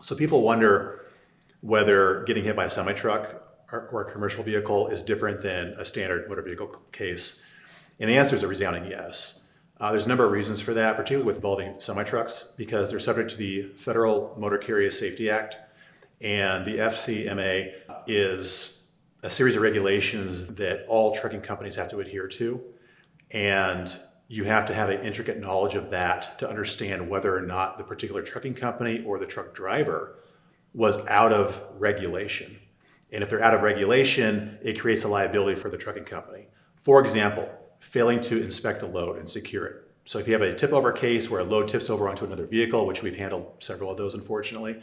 So people wonder whether getting hit by a semi-truck or a commercial vehicle is different than a standard motor vehicle case. And the answer is a resounding yes. There's a number of reasons for that, particularly with involving semi-trucks, because they're subject to the Federal Motor Carrier Safety Act. And the FCMA is a series of regulations that all trucking companies have to adhere to. And you have to have an intricate knowledge of that to understand whether or not the particular trucking company or the truck driver was out of regulation. And if they're out of regulation, it creates a liability for the trucking company. For example, failing to inspect the load and secure it. So if you have a tip over case where a load tips over onto another vehicle, which we've handled several of those unfortunately,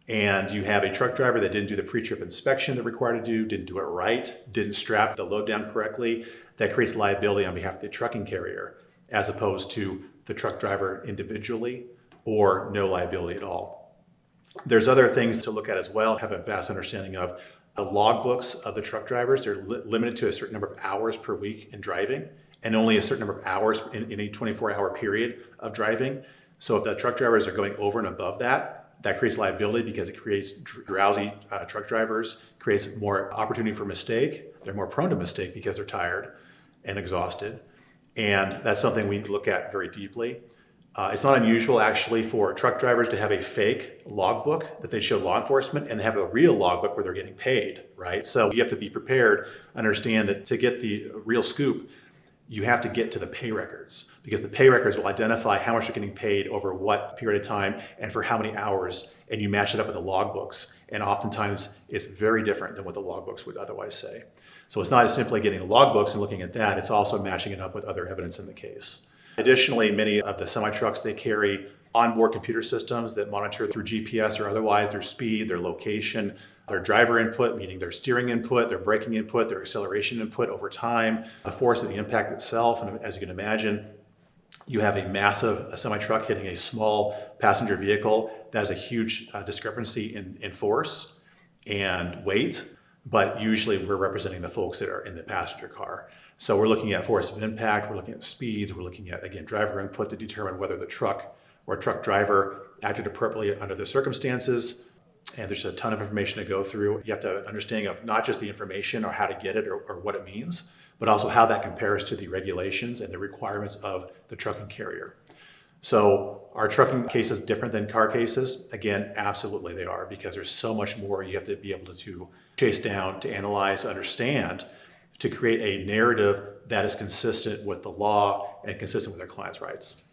and you have a truck driver that didn't do the pre-trip inspection they're required to do, didn't do it right, didn't strap the load down correctly, that creates liability on behalf of the trucking carrier, as opposed to the truck driver individually, or no liability at all. There's other things to look at as well, have a vast understanding of. The logbooks of the truck drivers, they're limited to a certain number of hours per week in driving, and only a certain number of hours in a 24-hour period of driving. So if the truck drivers are going over and above that, that creates liability because it creates drowsy truck drivers, creates more opportunity for mistake. They're more prone to mistake because they're tired and exhausted. And that's something we look at very deeply. It's not unusual actually for truck drivers to have a fake logbook that they show law enforcement, and they have a real logbook where they're getting paid, right? So you have to be prepared, understand that to get the real scoop, you have to get to the pay records, because the pay records will identify how much you're getting paid over what period of time and for how many hours, and you match it up with the logbooks. And oftentimes it's very different than what the logbooks would otherwise say. So it's not simply getting the logbooks and looking at that, it's also matching it up with other evidence in the case. Additionally, many of the semi-trucks, they carry onboard computer systems that monitor through GPS or otherwise their speed, their location, their driver input, meaning their steering input, their braking input, their acceleration input over time, the force of the impact itself. And as you can imagine, you have a massive semi-truck hitting a small passenger vehicle. That is a huge discrepancy in force and weight, but usually we're representing the folks that are in the passenger car. So we're looking at force of impact, we're looking at speeds, we're looking at, again, driver input to determine whether the truck or truck driver acted appropriately under the circumstances. And there's a ton of information to go through. You have to have an understanding of not just the information or how to get it or what it means, but also how that compares to the regulations and the requirements of the trucking carrier. So are trucking cases different than car cases? Again, absolutely they are, because there's so much more you have to be able to chase down, to analyze, to understand, to create a narrative that is consistent with the law and consistent with their clients' rights.